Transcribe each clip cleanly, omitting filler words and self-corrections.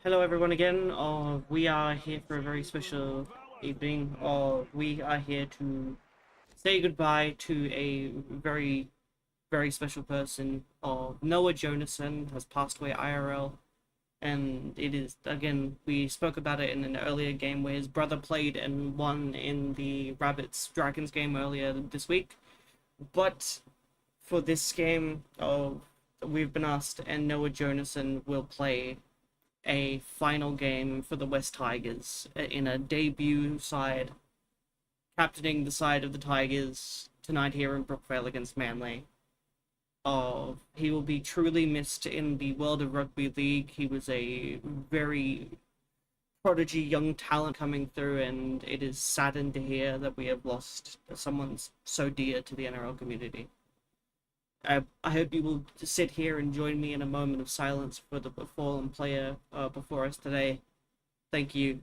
Hello everyone again. We are here for a very special evening. We are here to say goodbye to a very special person. Noah Jonason has passed away IRL, and it is, again, we spoke about it in an earlier game where his brother played and won in the Rabbits Dragons game earlier this week. But for this game, we've been asked, and Noah Jonason will play a final game for the West Tigers in a debut side, captaining the side of the Tigers tonight here in Brookvale against Manly. He will be truly missed in the world of rugby league. He was a very prodigy young talent coming through, and it is saddened to hear that we have lost someone so dear to the NRL community. I hope you will sit here and join me in a moment of silence for the fallen player before us today. Thank you.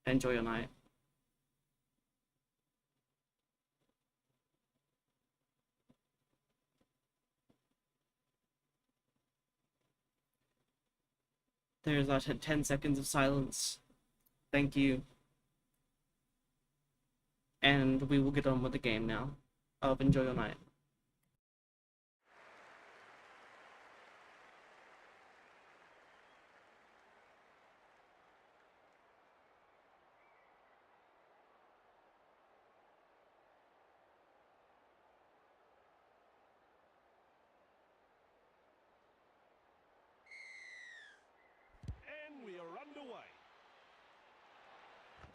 Enjoy your night. There's our 10 seconds of silence. Thank you. And we will get on with the game now. Enjoy your night. And we are underway.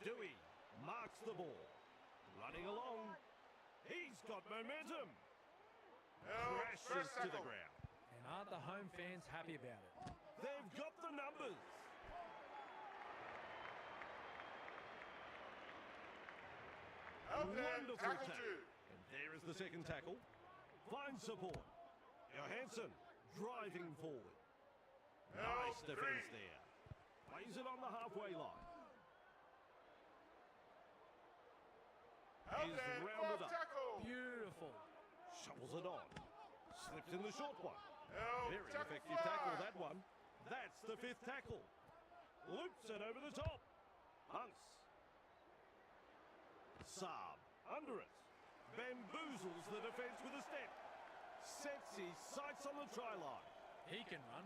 Dewey marks the ball. Running along. He's got momentum. Crashes to the ground. And aren't the home fans happy about it? They've got the numbers. Wonderful tackle. And there is the second tackle. Finds support. Johansson driving forward. Nice defence there. Plays it on the halfway line. Is rounded up. Beautiful. Shovels it on. Slips in the short one. Very effective tackle, that one. That's the fifth tackle. Loops it over the top. Hunts. Saab under it. Bamboozles the defence with a step. Sets his sights on the try line. He can run.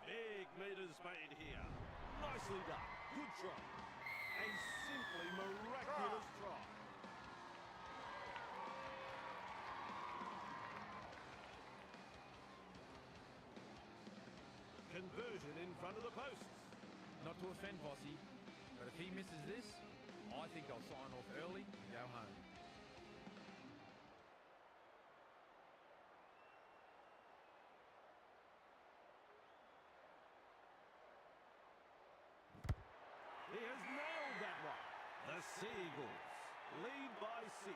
Big meters made here. Nicely done. Good try. A simply miraculous try. Conversion in front of the posts. Not to offend Bossy, but if he misses this, I think I'll sign off early and go home. He has nailed that one. The Seagulls lead by 6.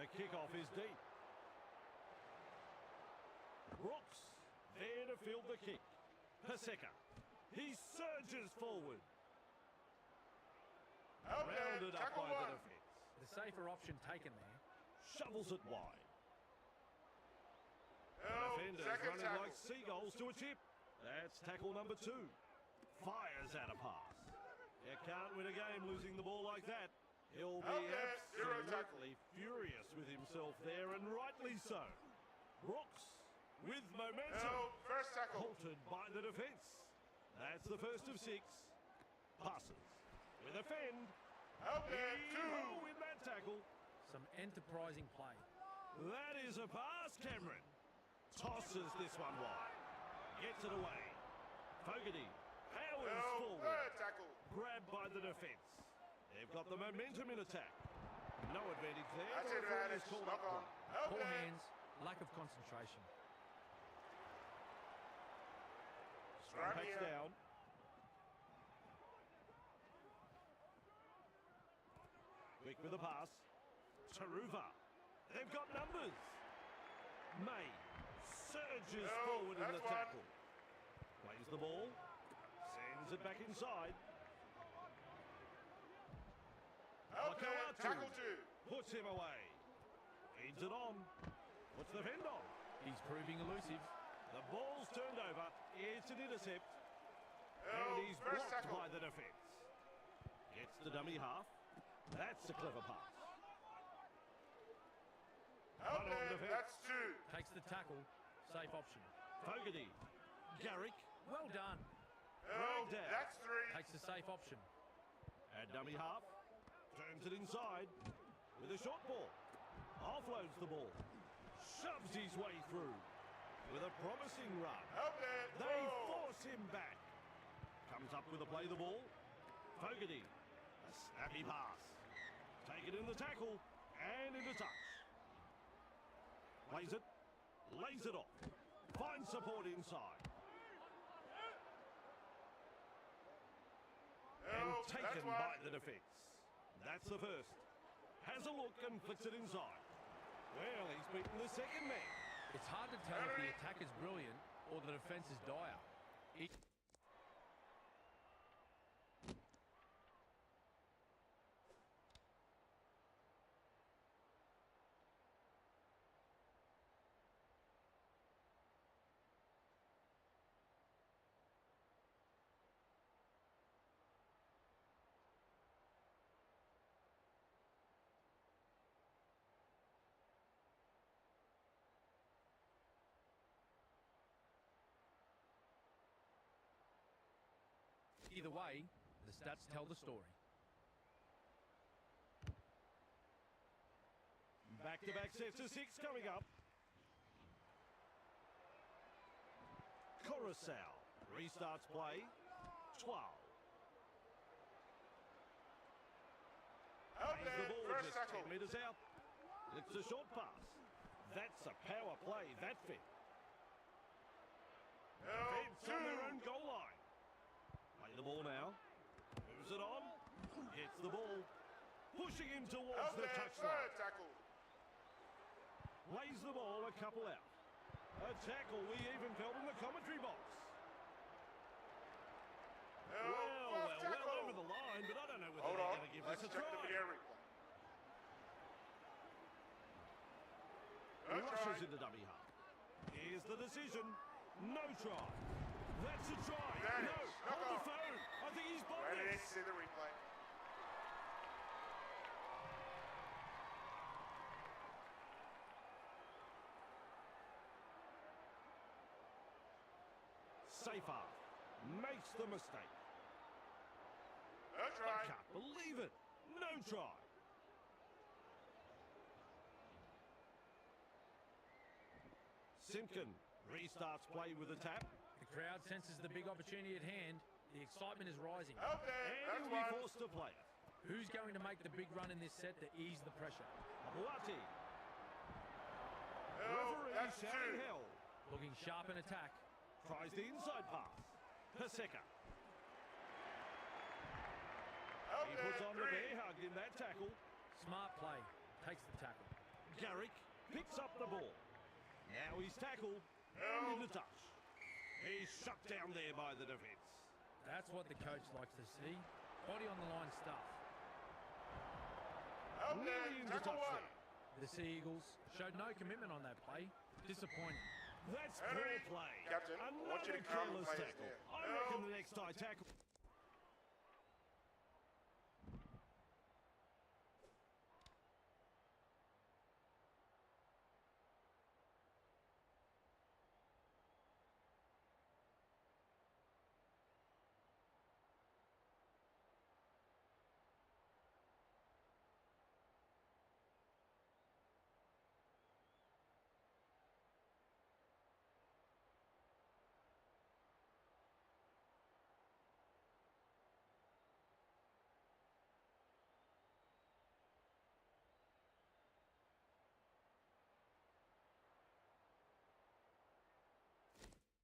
The kickoff is deep. Brooks there to field the kick. Paseka. He surges forward. Rounded up by the defence. The safer option taken there. Shovels it wide. Defenders running like seagulls to a chip. That's tackle number 2. Fires out a pass. You can't win a game losing the ball like that. He'll be absolutely furious with himself there, and rightly so. Brooks with momentum. First tackle. Halted by the defence. That's the first of 6. Passes with a fend. Hero in that tackle. Some enterprising play. That is a pass, Cameron. Tosses this one wide. Gets it away. Fogarty powers forward. Third tackle. Grabbed by the defence. They've got the momentum in attack. No advantage there. That's The referee advantage. has called Knock up on. one. Poor hands, lack of concentration. Strong patch down. Quick with the pass. Taruva. They've got numbers. May surges No, forward in the that's one. tackle. Plays the ball. Sends it back inside. Out there, Wakawatu tackle 2. puts him away. Feeds it on. Puts the fend on. He's proving elusive. The ball's turned over. It's an intercept. No, And he's first blocked tackle. by the defence. Gets the dummy half. That's a clever pass. Out One on there, defence. that's 2. Takes the tackle. Safe option. Fogarty. Garrick. Well done. No, Breakdown. that's 3. Takes the safe option. At dummy half. Turns it inside. With a short ball. Offloads the ball. Shoves his way through. With a promising run. Out there, They throw. force him back. Comes up with a play the ball. Fogarty. A snappy pass. Taken in the tackle. And into touch. Plays it. Lays it off. Finds support inside. No, And that's taken 1. by the defence. That's the first. Has a look and flicks it inside. Well, he's beaten the second man. It's hard to tell if the attack is brilliant or the defence is dire. It Either way, the stats tell the story. Back-to-back sets of 6 coming up. Coruscant restarts play. 12. Out Plays the there, ball first just tackle. 10 metres out. It's a short pass. That's a power play, that fit. No, Feds 2. on their own goal line. Play the ball now. Moves it on. Gets the ball. Pushing him towards Out the there, touchline. third tackle. Plays the ball a couple out. A tackle we even felt in the commentary box. No, Well fourth tackle. over the line, but I don't know whether Hold they're on, going to give let's this a check the try. video replay. No Rushes try. into dummy half. Here's the decision. No try. That's a try. That No, is. Knock hold off. the phone. I think he's blocked Ready to this. see the replay. Safer makes the mistake. No I try. can't believe it. No try. Simpkin restarts play with a tap. The crowd senses the big opportunity at hand. The excitement is rising. Out there, And that's he'll be 1. forced to play it. Who's going to make the big run in this set to ease the pressure? Abuati. No, Referee that's 2. shouting hell. Looking sharp in attack. Tries the inside pass. Paseka. Out He there, puts on the 3. bear hug in that tackle. Smart play. Takes the tackle. Garrick picks up the ball. Now he's tackled No. and into touch. He's shut down there by the defence. That's what the coach likes to see. Body on the line stuff. Out there, Nearly into tackle touch 1. there. The Sea Eagles showed no commitment on that play. Disappointing. That's Henry, poor play. Captain, I want you to Another count the careless players tackle. there. I No. reckon the next high tackle.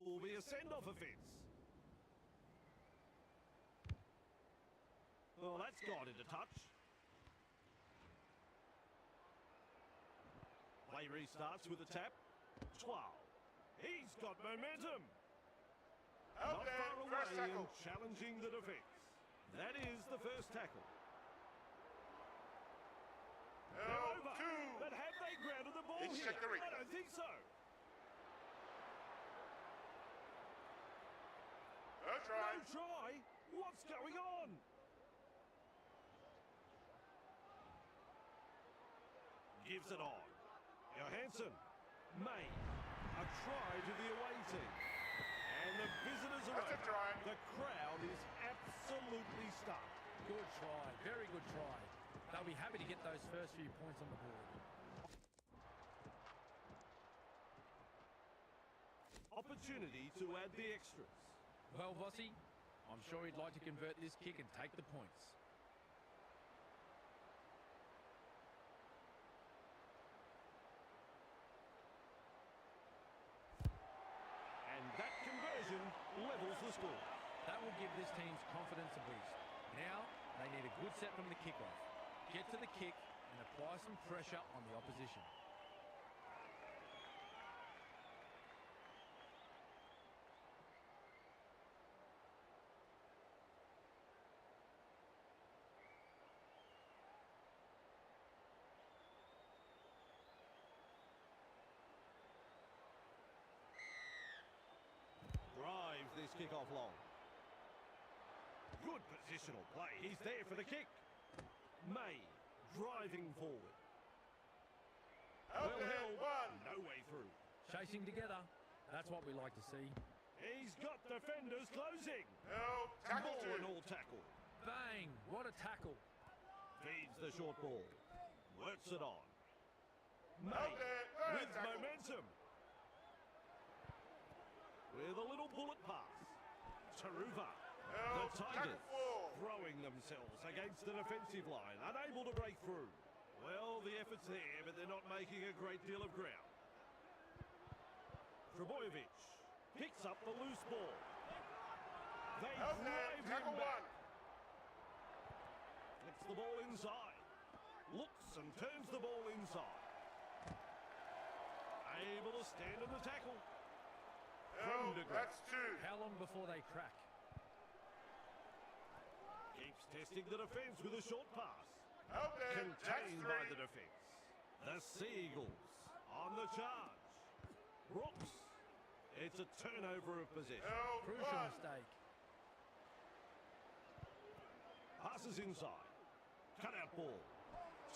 Will be a send-off offence. Well, that's got into touch. Play restarts with a tap. 12. He's got momentum. Out Not there, far first away tackle. and challenging the defence. That is the first tackle. They're Held over. 2. But have they grounded the ball Let's here? check the replay. I don't think so. No try. No try? What's going on? Gives it on. Johansson. May. A try to the away team. And the visitors are That's a over. try. The crowd is absolutely stunned. Good try, very good try. They'll be happy to get those first few points on the board. Opportunity to add the extras. Well, Vossi, I'm sure he'd like to convert this kick and take the points. And that conversion levels the score. That will give this team's confidence a boost. Now, they need a good set from the kickoff. Get to the kick and apply some pressure on the opposition. Drives this kick off long. Good positional play. He's there for the kick. May driving forward. Out Well there, held. 1. No way through. Chasing together, that's what we like to see. He's got defenders closing. Held. Tackle Ball 2. and all tackle. Bang! What a tackle. Feeds the short ball. Works it on. May Out there, third with tackle. momentum. With a little bullet pass. Taruva. Held. The Tackle Tigers 4. throwing themselves against an offensive line, unable to break through. Well, the effort's there, but they're not making a great deal of ground. Trebojevic picks up the loose ball. They Out there, drive tackle him 1. back. Flicks the ball inside. Looks and turns the ball inside. Able to stand in the tackle. Held. to grab. That's 2. How long before they crack? Keeps testing the defence with a short pass. Out there, that's Contained 3. by the defence. The Seagulls on the charge. Brooks. It's a turnover of possession. Held. Crucial 1. mistake. Passes inside. Cut out ball.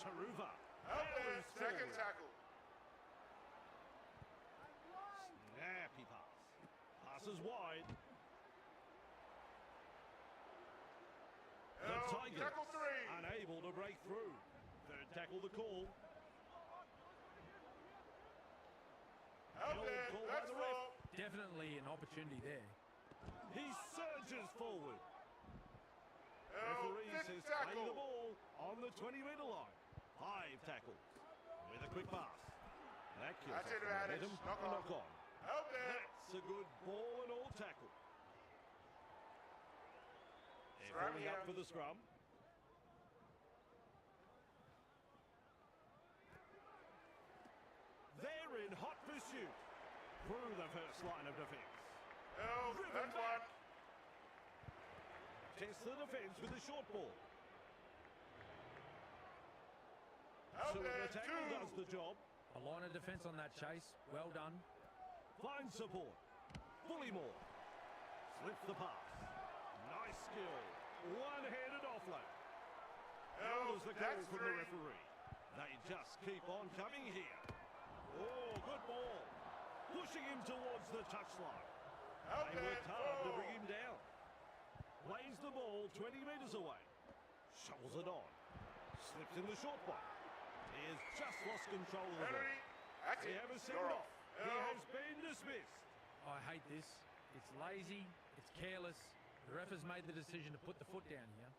Taruva. Out there, powers second forward. tackle. Snappy pass. Passes wide. The Held. Tigers Tackle 3. unable to break through. Third tackle the call. Out Held there, call by that's the 4. ref. Definitely an opportunity there. He surges forward. Held. Referee Fifth says play the tackle. ball on the 20-metre line. 5 tackles with a quick pass. That kills That's off the advantage. momentum. Knock A on. knock on. Out there. That's a good ball and all tackle. They're Scrum forming here. up for the scrum. They're in hot pursuit through the first line of defence. Held. Driven That's 1. back. Test the defence with a short ball. Out So there, the tackle 2. does the job. A line of defence on that chase. Well done. Finds support. Bullymore. Slips the pass. Nice skill. One-handed offload. Held. Follows the call That's from 3. the referee. They just keep on coming here. Oh, good ball. Pushing him towards the touchline. Out They there, worked hard to 4. bring him down. Plays the ball 20 metres away. Shovels it on. Slips in the short one. He has just lost control of the ball. Penalty. That's We it. have a You're send-off. off. He Held. has been dismissed. I hate this. It's lazy. It's careless. The ref has made the decision to put the foot down here.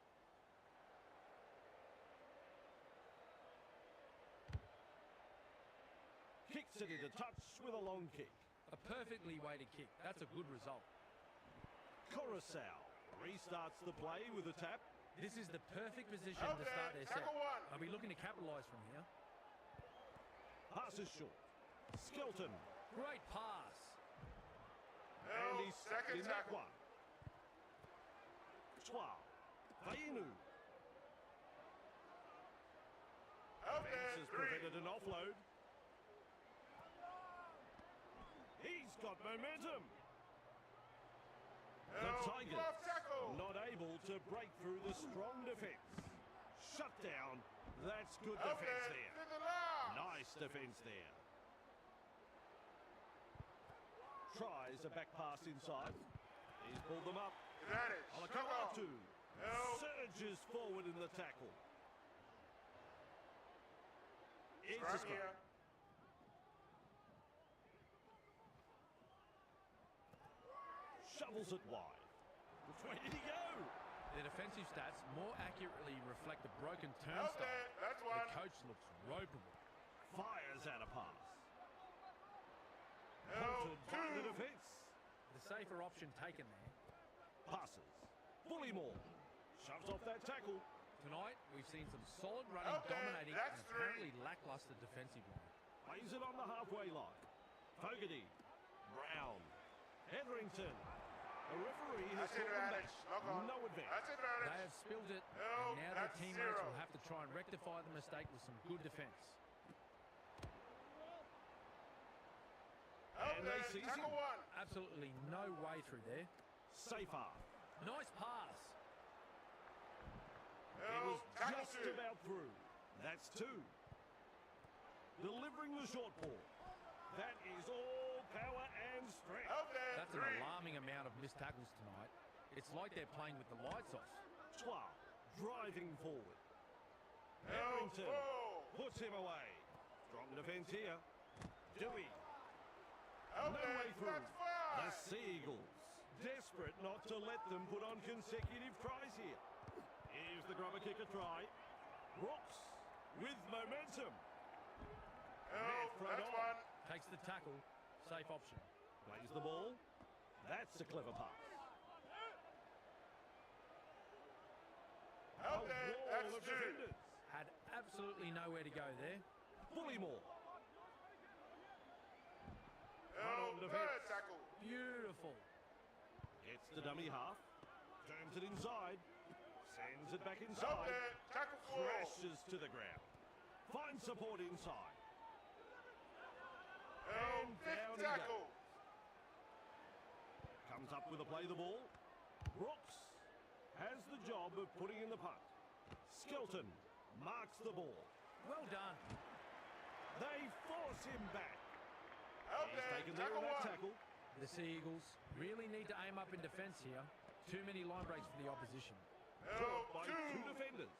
Kicks it into touch with a long kick. A perfectly weighted kick. That's a good result. Coruscant restarts the play with a tap. This is the perfect position Out to there, start their set. tackle 1. They'll be looking to capitalise from here. Pass is short. Skelton. Great pass. And No, he's second in that tackle. one. 12. Vainu. Out Fence there, has 3. prevented an offload. He's got momentum. The No, Tigers off tackle. not able to break through the strong defence. Shut down. That's good Out defence there, there. to the last. Nice defence there. Tries a back pass inside. He's pulled them up. Advantage. Strong off. Alakaratu No. surges forward in the tackle. It's a Strong scrum. here. Shovels it wide. Which way did he go? Their defensive stats more accurately reflect the broken Out turnstile. there, that's The one. coach looks ropeable. Fires out a pass. No, Punted by the 2. defence. The safer option taken there. Passes. Bullymore. Shoves off that tackle. Tonight, we've seen some solid running, Out there, dominating, that's and 3. apparently lackluster defensive line. Plays it on the halfway line. Fogarty. Brown. Hetherington. The referee has That's called them advantage. back. Lock on. No advantage. That's They advantage. have spilled it, No, and now their that's teammates 0. will have to try and rectify the mistake with some good defence. Out And they there, seize tackle him. 1. Absolutely no way through there. Safe half. Nice pass. It No, was tackle just 2. about through. That's 2. Delivering the short ball. That is all power and strength. Out there, That's 3. an alarming amount of missed tackles tonight. It's like they're playing with the lights off. 12. Driving forward. No, Hetherington 4. puts him away. Strong defence here. Dewey. Out No there, way through. that's The 5. Seagulls. Desperate not to let them put on consecutive tries here. Here's the grubber kicker try. Brooks with momentum. No, Left front that's on. 1. Takes the tackle. Safe option. Plays the ball. That's a clever pass. Out A there, wall that's of 2. defenders. Had absolutely nowhere to go there. Bullymore. No, on 3rd defence. tackle. Beautiful. Gets the dummy half. Turns it inside. Sends it back Out inside. there, tackle 4. Crashes to the ground. Finds support inside. No, And 5th down he tackle. Comes up with a play the ball. Brooks has the job of putting in the punt. Skelton marks the ball. Well done. They force him back. Out He's there, taken there tackle in that 1. tackle. The Sea Eagles really need to aim up in defence here. Too many line breaks for the opposition. No, Caught by 2 2. defenders.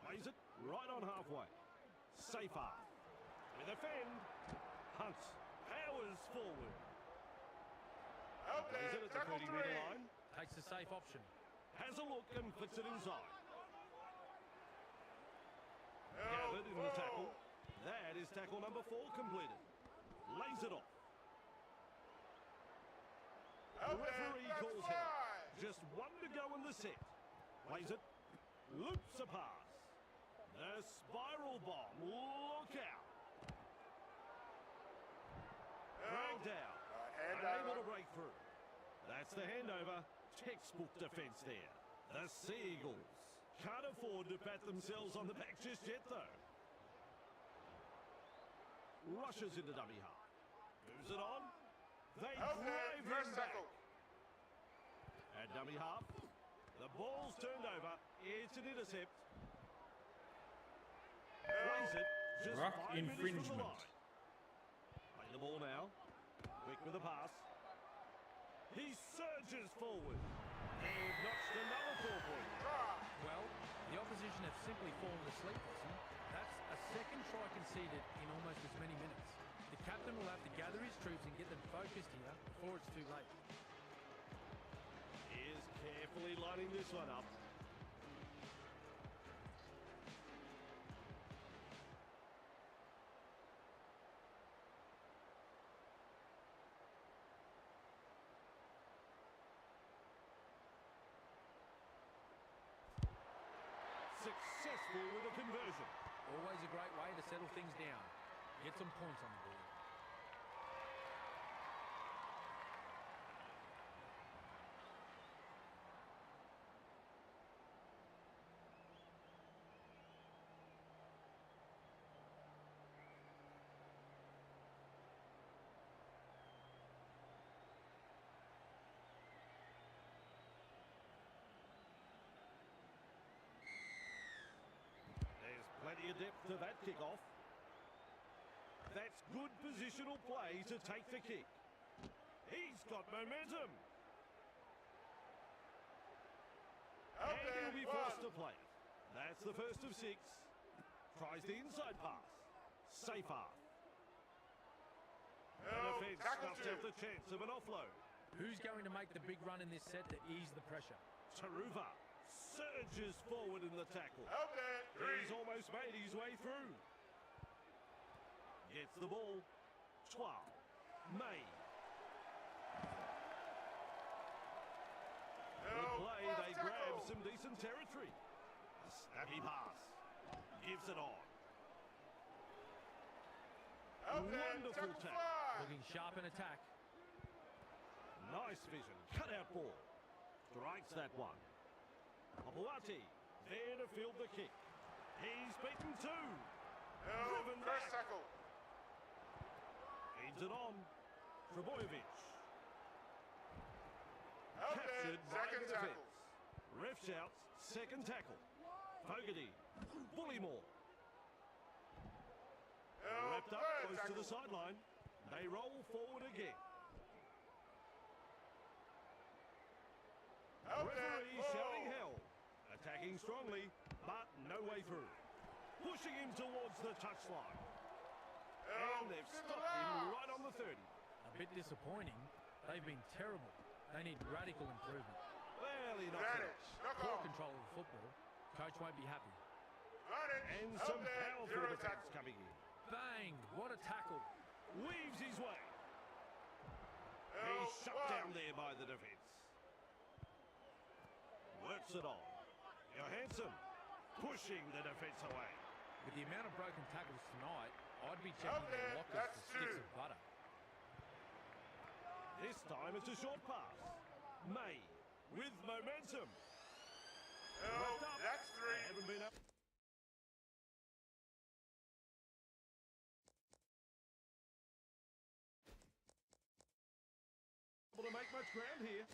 Plays it right on halfway. Safe half. With a fend. Hunt powers forward. Out Plays it there, at the tackle 30-metre 3. line. Takes the safe option. Has a look and flicks it inside. No, Gathered in the 4. tackle. That is tackle number 4 completed. Lays it off. Out there, Referee that's calls 5. it. Just 1 to go in the set. Plays it. Loops a pass. The spiral bomb. Look out. Dragged out. Unable to Handover. break through. That's the handover. Textbook defence there. The Seagulls can't afford to pat themselves on the back just yet, though. Rushes into dummy half. Moves it on. They Out there, drive first him back. tackle. At dummy half. The ball's turned over. It's an intercept. Plays it. Just Ruck 5 minutes from the infringement. line. Play the ball now. Quick with a pass. He surges forward. They've notched another 4 points. Try. Well, the opposition have simply fallen asleep, Watson. That's a second try conceded in almost as many minutes. The captain will have to gather his troops and get them focused here before it's too late. He is carefully lining this one up. Successful with a conversion. Always a great way to settle things down. Get some points on the board. There's plenty of depth to that kick-off. That's good positional play to take the kick. He's got momentum. Out And there, he'll be forced to play it. That's the first of 6. Tries the inside pass. Safe half. The No, defence tackle snuffs 2. out the chance of an offload. Who's going to make the big run in this set to ease the pressure? Taruva surges forward in the tackle. Out there, 3. He's almost made his way through. Gets the ball. 12. May. No, Good play. left They tackle. grab some decent territory. A snappy pass. Gives it on. Out there, Wonderful tackle tackle. 5. Looking sharp in attack. Nice vision. Cut out ball. Strikes that one. Abuati there to field the kick. He's beaten 2. No, Driven first back. tackle. Feeds it on. Trebojevic. Out there, Captured by second the tackle. defence. Ref shouts, second tackle. Fogarty. Bullymore. No, Wrapped up third close to tackle. the sideline. They roll forward again. Out there, Referee goal. shouting hell. Attacking strongly, but no way through. Pushing him towards the touchline. No, And they've single stopped him out. right on the 30. A bit disappointing. They've been terrible. They need radical improvement. Well, he knocks it Advantage. off. Knock Poor off. control of the football. Coach won't be happy. Advantage. And Out some there, powerful 0 defence tackle. coming in. Bang! What a tackle. Weaves his way. No, He's shut 1. down there by the defence. Works it on. Johansson pushing the defence away. With the amount of broken tackles tonight, I'd be Out checking there, their lockers that's for sticks 2. of butter. This time it's a short pass. May with momentum. No, Wrapped up. that's 3. They haven't been able to make much ground here.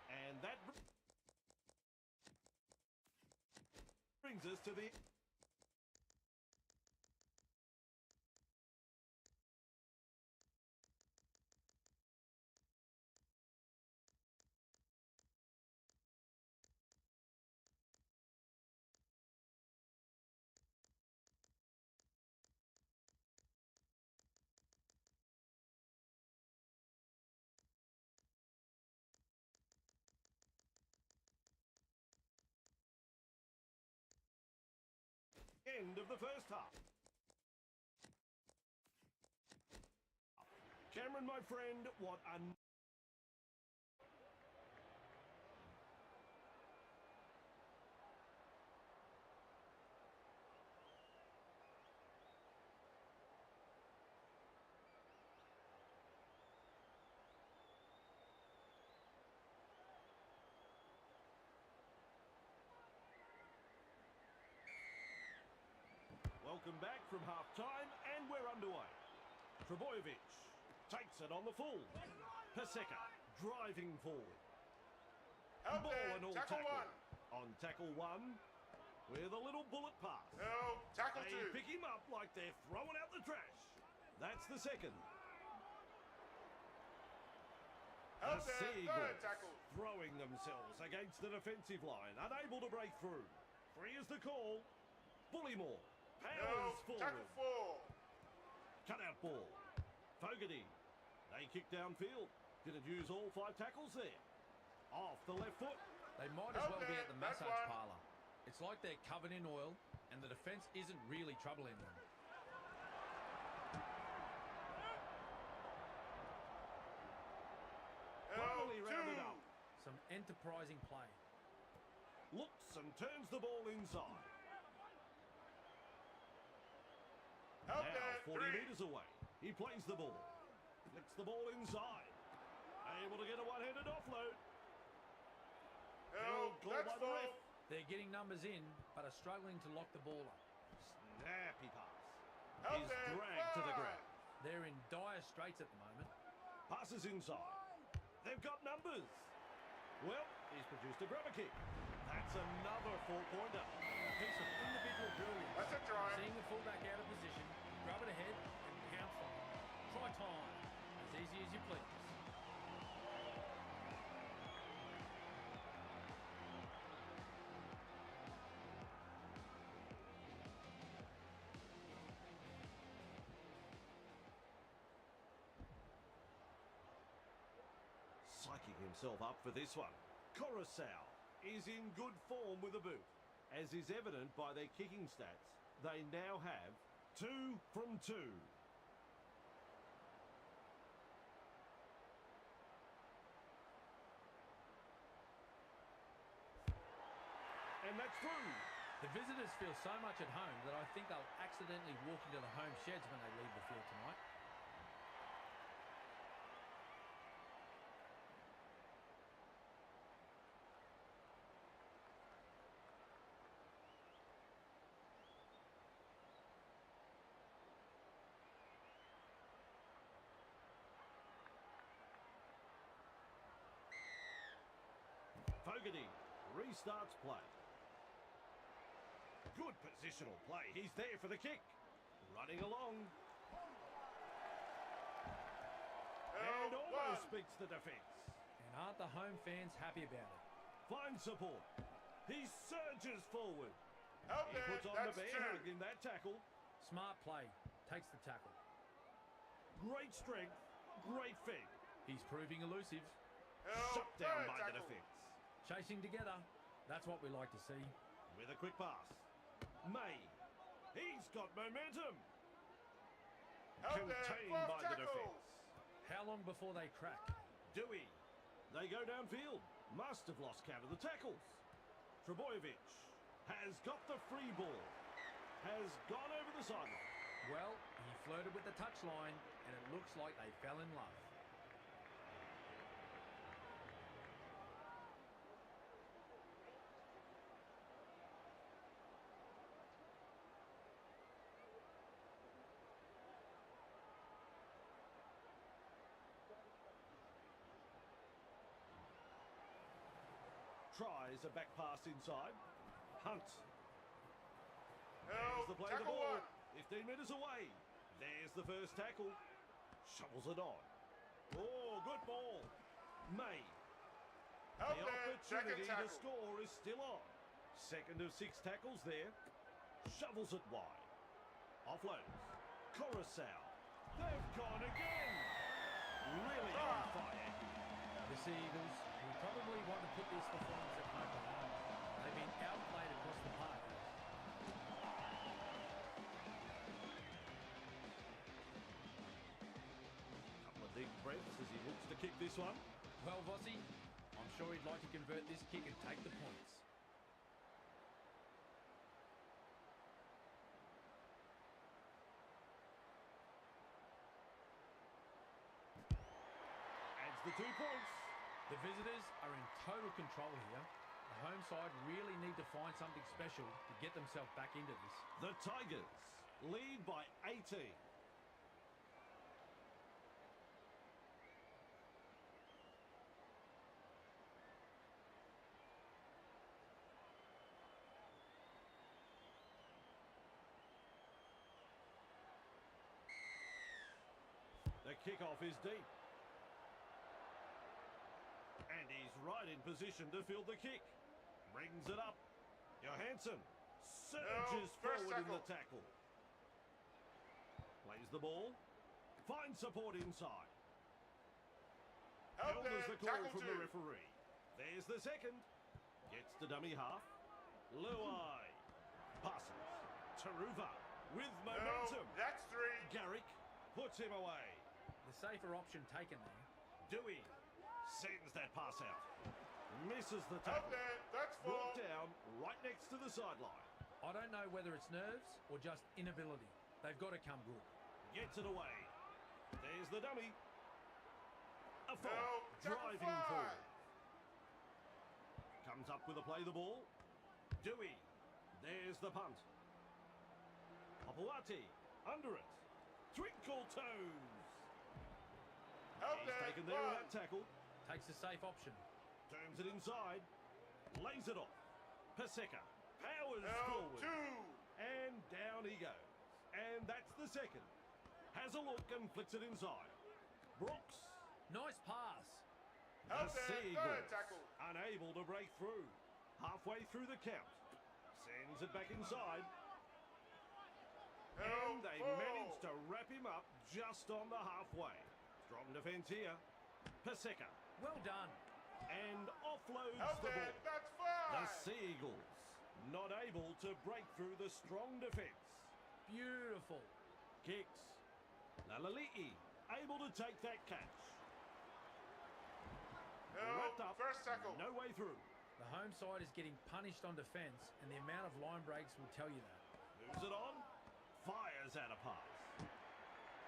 And that brings us to the end of the first half. Cameron, my friend, what a Welcome back from half-time, and we're underway. Trebojevic takes it on the full. Paseka driving forward. Out Ball there, and all tackle tackle. 1. On tackle 1, with a little bullet pass. No, tackle They 2. pick him up like they're throwing out the trash. That's the second. Out The there, Seagulls third tackle. throwing themselves against the defensive line, unable to break through. 3 is the call. Bullymore Powers No, tackle forward. 4. Cut out ball. Fogarty. They kick downfield. Didn't use all 5 tackles there. Off the left foot. They might as well be at the That's massage one. parlour. It's like they're covered in oil and the defence isn't really troubling them. Finally Held rounded 2. up. Some enterprising play. Looks and turns the ball inside. Held Now there, 40 3. metres away. He plays the ball. Flicks the ball inside. Able to get a one-handed offload. Held, Goal that's by the 4. ref. They're getting numbers in, but are struggling to lock the ball up. Snappy pass. Held Is there, dragged to the 5. ground. They're in dire straits at the moment. Passes inside. They've got numbers. Well, he's produced a grubber kick. That's another 4-pointer. A piece of individual brilliance. That's a try. Seeing the fullback out of position, grab it ahead and pounce on it. Try time. As easy as you please. Psyching himself up for this one. Coruscant is in good form with a boot. As is evident by their kicking stats, they now have 2 from 2. And that's through. The visitors feel so much at home that I think they'll accidentally walk into the home sheds when they leave the field tonight. Fogarty restarts play. Good positional play. He's there for the kick. Running along. And Held almost 1. beats the defence. And aren't the home fans happy about it? Finds support. He surges forward. Held He there, puts on the that's bear 2. hug in that tackle. Smart play. Takes the tackle. Great strength. Great feet. He's proving elusive. Held, Shut down third by the tackle. defence. Chasing together. That's what we like to see. With a quick pass. May. He's got momentum. Held there, Contained 12 by the tackles. defence. How long before they crack? Dewey. They go downfield. Must have lost count of the tackles. Trebojevic has got the free ball. Has gone over the sideline. Well, he flirted with the touchline, and it looks like they fell in love. Tries a back pass inside. Hunt. There's Held, the play of the tackle ball. 1. 15 metres away. There's the first tackle. Shovels it on. Oh, good ball. May. Held The there, second opportunity to tackle. score is still on. Second of 6 tackles there. Shovels it wide. Offloads. Coruscant. They've gone again. Really on fire. The Sea Eagles will probably want to put this performance at home behind them. They've been outplayed across the park. Couple of deep breaths as he looks to kick this one. Well, Vossi, I'm sure he'd like to convert this kick and take the points. Adds the 2 points. The visitors are in total control here. The home side really need to find something special to get themselves back into this. The Tigers lead by 18. The kickoff is deep. And he's right in position to field the kick. Brings it up. Johansson surges first forward in the tackle. tackle. Plays the ball. Finds support inside. Help Elders there, the call tackle from the 2. referee. There's the second. Gets to dummy half. Luai. Passes. Taruva with No, momentum. that's 3. Garrick puts him away. The safer option taken there. Dewey sends that pass out. Misses the Help tackle. there, that's 4. Brought down right next to the sideline. I don't know whether it's nerves or just inability. They've got to come good. Gets it away. There's the dummy. A foul. No, tackle Driving 5. forward. Comes up with a play the ball. Dewey. There's the punt. Papuati. Under it. Twinkle toes. Help He's there, taken there in 1. that tackle. Takes the safe option. Turns it inside. Lays it off. Paseka. Powers No, forward. 2. And down he goes. And that's the second. Has a look and flicks it inside. Brooks. Nice pass. Help The there, Seagulls. 3rd tackle. Unable to break through. Halfway through the count. Sends it back inside. No, And they 4. manage to wrap him up just on the halfway. Strong defence here. Paseka. Well done. And offloads Help the there, ball. that's The 5. Seagulls not able to break through the strong defence. Beautiful. Kicks. Lalali'i able to take that catch. No, Wrapped up. first tackle. No way through. The home side is getting punished on defence, and the amount of line breaks will tell you that. Moves it on. Fires out a pass.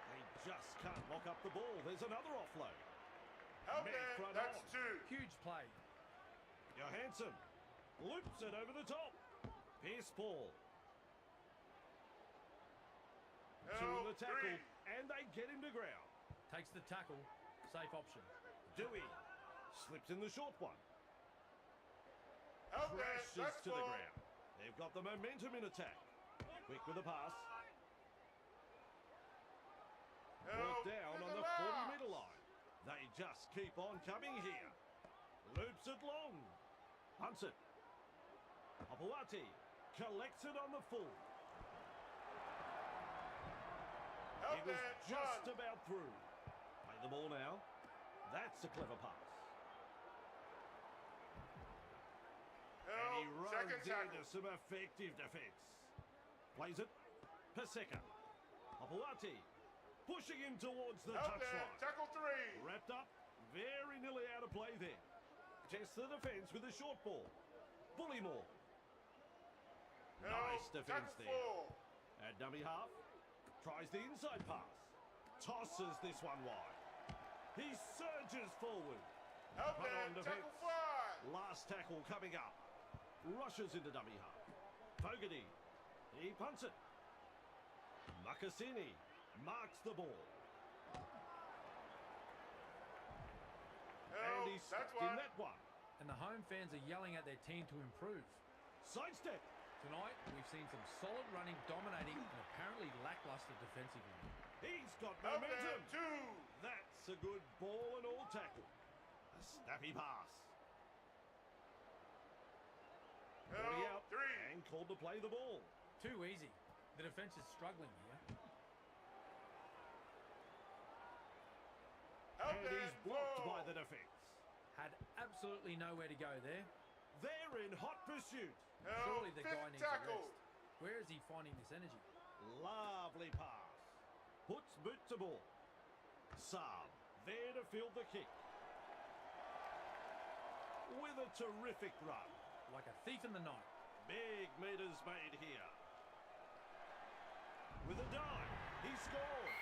They just can't lock up the ball. There's another offload. Help Met there, front that's on. 2. Huge play. Johansson loops it over the top. Pierce Paul. Two in No, the tackle. 3. And they get him to ground. Takes the tackle. Safe option. Dewey slips in the short one. Help there, Crashes that's to 4. the ground. They've got the momentum in attack. Quick with the pass. No, Brought down to on the the last. 40-metre line. They just keep on coming here. Loops it long. Hunts it. Papuati collects it on the full. Help He was there, just 1. about through. Play the ball now. That's a clever pass. And he No, runs second tackle. into some effective defence. Plays it. Paseka. Papuati pushing him towards the Help there, touchline. tackle 3. Wrapped up. Very nearly out of play there. Tests the defence with a short ball. Bullymore. No, Nice defence tackle there. 4. At dummy half. Tries the inside pass. Tosses this one wide. He surges forward. Help Put there, on tackle defence. 5. Last tackle coming up. Rushes into dummy half. Fogarty. He punts it. Makasini marks the ball. No, And he's that's stuck in 1. that one. And the home fans are yelling at their team to improve. Sidestep. Tonight, we've seen some solid running, dominating, and apparently lackluster defensively. He's got Help there, momentum. 2. That's a good ball and all tackle. A snappy pass. No, 40 out 3. and called to play the ball. Too easy. The defence is struggling here. Help And there, he's blocked 4. by the defence. Had absolutely nowhere to go there. They're in hot pursuit. No, Surely the guy 5th needs a tackle. rest. Where is he finding this energy? Lovely pass. Puts boot to ball. Saab there to field the kick. With a terrific run. Like a thief in the night. Big meters made here. With a dive, he scored.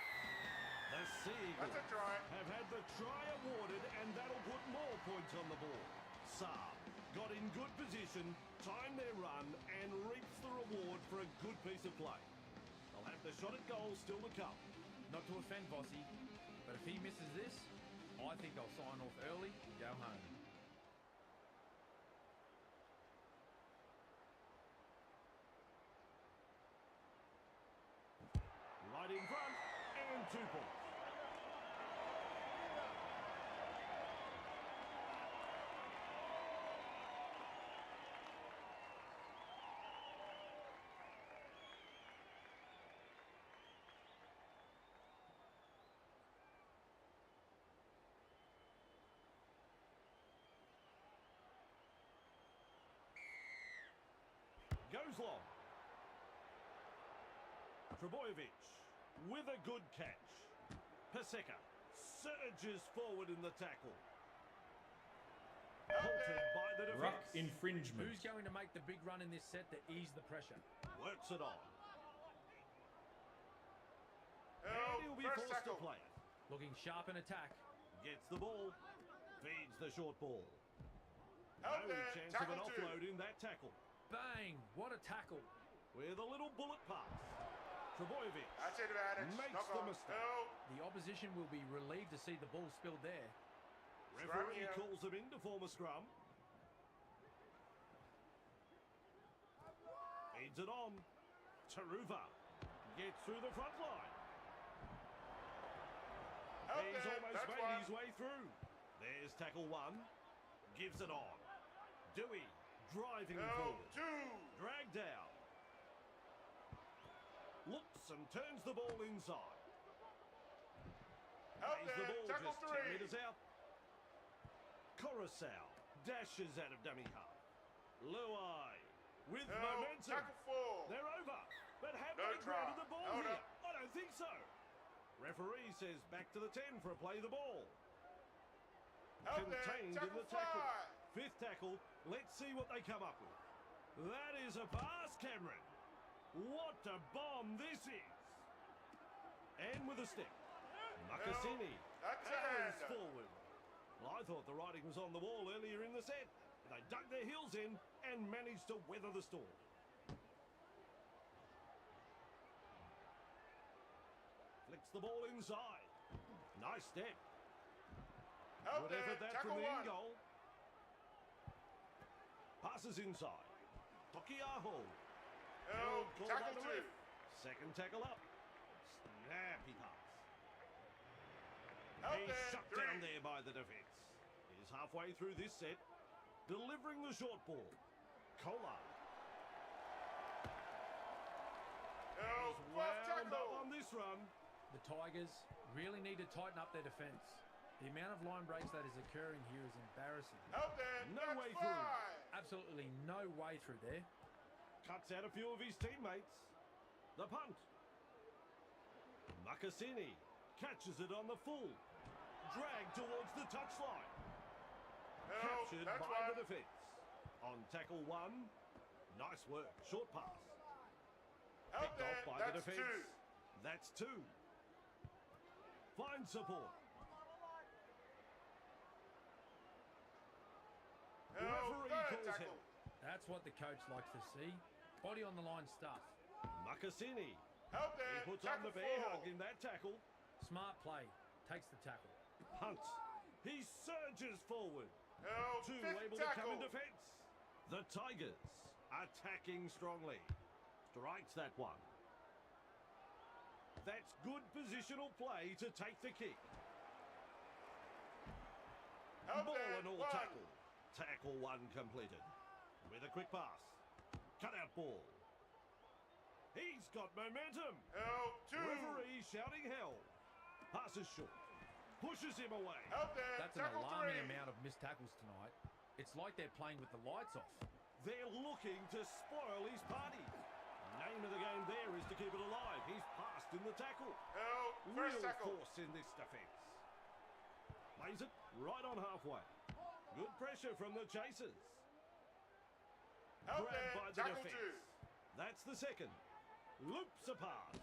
The Seagulls That's a try. have had the try awarded, and that'll put more points on the board. Saab got in good position, timed their run, and reaps the reward for a good piece of play. They'll have the shot at goal still to come. Not to offend Bossy, but if he misses this, I think I'll sign off early and go home. Right in front, and 2 points. goes long. Trebojevic with a good catch. Paseka surges forward in the tackle. Halted by the Ruck defence. infringement. Who's going to make the big run in this set to ease the pressure? Works it on. And Held. he'll be First forced to tackle. play it. Looking sharp in attack. Gets the ball. Feeds the short ball. Held No there. chance of an Tackle 2. offload in that tackle. Bang! What a tackle. With a little bullet pass. Trebojevic That's advantage. makes Knock the on. mistake. Held. The opposition will be relieved to see the ball spilled there. Referee here. calls them in to form a scrum. Feeds it on. Taruva gets through the front line. Held He's there. almost That's made one. his way through. There's tackle 1. Gives it on. Dewey driving Held. forward. 2. Drag down. Looks and turns the ball inside. Held Plays the there. ball Tackle just 10 3. metres out. Coruscant dashes out of dummy half. Luai with Held. momentum. Tackle 4. They're over. But have No they try. grounded the ball Held here? up. I don't think so. Referee says back to the 10 for a play the ball. Held there. Contained in Tackle the tackle. 5. Fifth tackle. Let's see what they come up with. That is a pass, Cameron. What a bomb this is. And with a step. Makasini That's a powers hander. forward. Well, I thought the writing was on the wall earlier in the set. They dug their heels in and managed to weather the storm. Flicks the ball inside. Nice step. Held Good there. effort that Tackle from the 1. in goal. Passes inside. Tokiaho. Held. Called Tackle by the 2. ref. Second tackle up. Snappy pass. Held He's there. shut 3. down there by the defence. He's halfway through this set. Delivering the short ball. Kolar. Held. He's Fourth wound up tackle. on this run. The Tigers really need to tighten up their defence. The amount of line breaks that is occurring here is embarrassing. Held there. No That's way 5. through. Absolutely no way through there. Cuts out a few of his teammates. The punt. Makasini catches it on the full. Dragged towards the touchline. Held. Captured That's by 1. the defence. On tackle 1. Nice work. Short pass. Held Picked there. off by That's the 2. defence. That's 2. Finds support. The Held. referee Third calls tackle. him. That's what the coach likes to see. Body on the line stuff. Makasini. Held He there. puts on Tackle the bear 4. hug in that tackle. Smart play. Takes the tackle. Hunt. He surges forward. Held. 2 Fifth able to come in tackle. defence. The Tigers attacking strongly. Strikes that one. That's good positional play to take the kick. Held Ball there. and all 1. tackle. Tackle 1 completed. With a quick pass. Cut out ball. He's got momentum. Held. 2. Referee shouting hell. Passes short. Pushes him away. Held there. That's an Tackle alarming 3. amount of missed tackles tonight. It's like they're playing with the lights off. They're looking to spoil his party. Name of the game there is to keep it alive. He's passed in the tackle. Held. Real First tackle. force in this defence. Lays it right on halfway. Good pressure from the chasers. Held Grabbed there. by the Tackle defence. 2. That's the second. Loops a pass.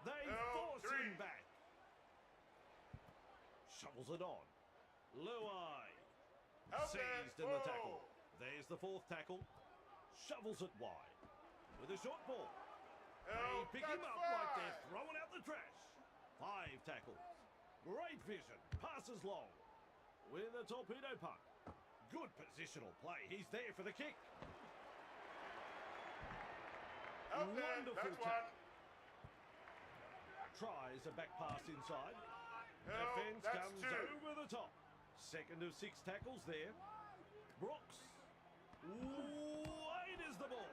They Held. force 3. him back. Shovels it on. Luai. Held there. Seized in the 4. tackle. There's the fourth tackle. Shovels it wide. With a short ball. Held. They pick him That's up 5. like they're throwing out the trash. 5 tackles. Great vision. Passes long. With a torpedo punt. Good positional play. He's there for the kick. Held there. Wonderful That's 1. tackle. Tries a back pass inside. Held. Defence That's comes 2. over the top. Second of 6 tackles there. Brooks. Wide is the ball.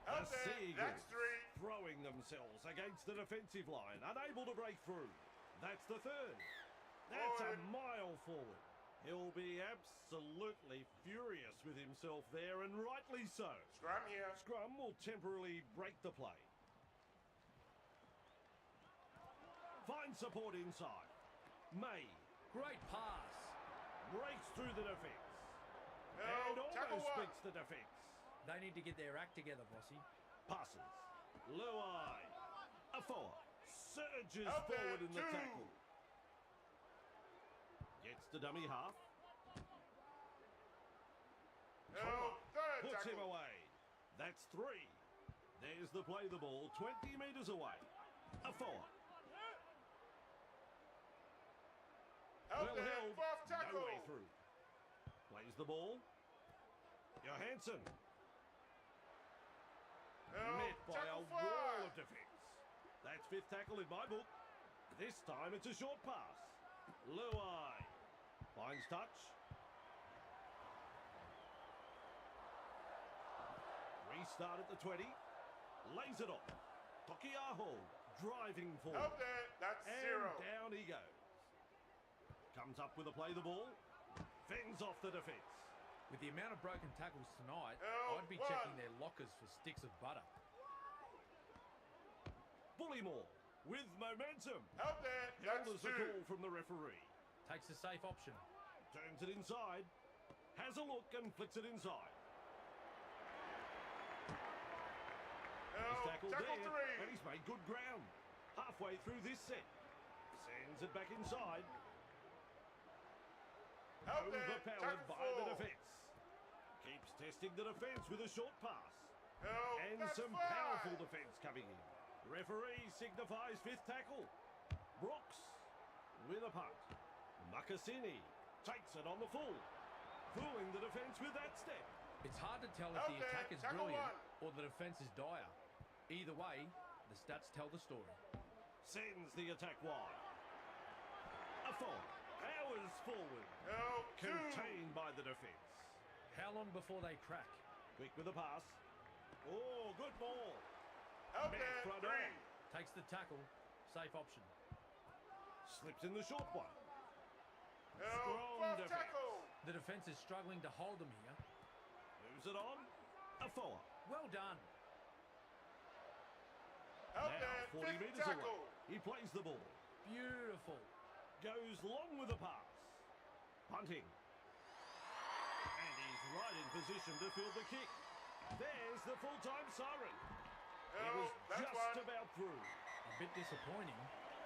Held The there. Seagulls That's 3. throwing themselves against the defensive line, unable to break through. That's the third. That's a Forward. mile forward. He'll be absolutely furious with himself there, and rightly so. Scrum here. Scrum will temporarily break the play. Find support inside. May Great pass. breaks through the defence. No, And tackle almost one. beats the defence. They need to get their act together, Bossy. Passes. Luai. Afoa. Surges Out there, forward in the two. tackle. Gets the dummy half. No, third Puts him tackle. away. That's 3. There's the play the ball 20 metres away. Afoa. Out Well there, held. fourth No tackle. way through. Plays the ball. Johansson. No, Met by a tackle wall five. of defence. That's 5th tackle in my book. This time it's a short pass. Luai finds touch. Restart at the 20. Lays it off. Tokiaho driving forward. Out there, that's And 0. down he goes. Comes up with a play the ball. Fends off the defence. With the amount of broken tackles tonight, Oh, I'd be one. checking their lockers for sticks of butter. Bullymore with momentum. Out there, Held that's as a 2. call from the referee. Takes the safe option. Turns it inside. Has a look and flicks it inside. No, He's tackled tackle there, 3. and he's made good ground. Halfway through this set. Sends it back inside. Out there, Overpowered tackle by the 4. defence. Keeps testing the defence with a short pass. No, And that's some 5. powerful defence coming in. Referee signifies 5th tackle. Brooks with a punt. Makasini takes it on the full. Fooling the defence with that step. It's hard to tell if Out the there, attack is tackle brilliant 1. or the defence is dire. Either way, the stats tell the story. Sends the attack wide. A fall. Powers forward. No, 2. Contained by the defence. How long before they crack? Quick with a pass. Oh, good ball. Out Man there, front 3. on. Takes the tackle. Safe option. Slips in the short one. No, Strong fourth defence. tackle. The defence is struggling to hold them here. Moves it on. A forward. Well done. Out Now there, 40 fifth metres tackle. away. He plays the ball. Beautiful. Goes long with a pass. Punting. And he's right in position to field the kick. There's the full-time siren. It No, was that's just 1. about through. A bit disappointing.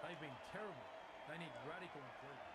They've been terrible. They need radical improvement.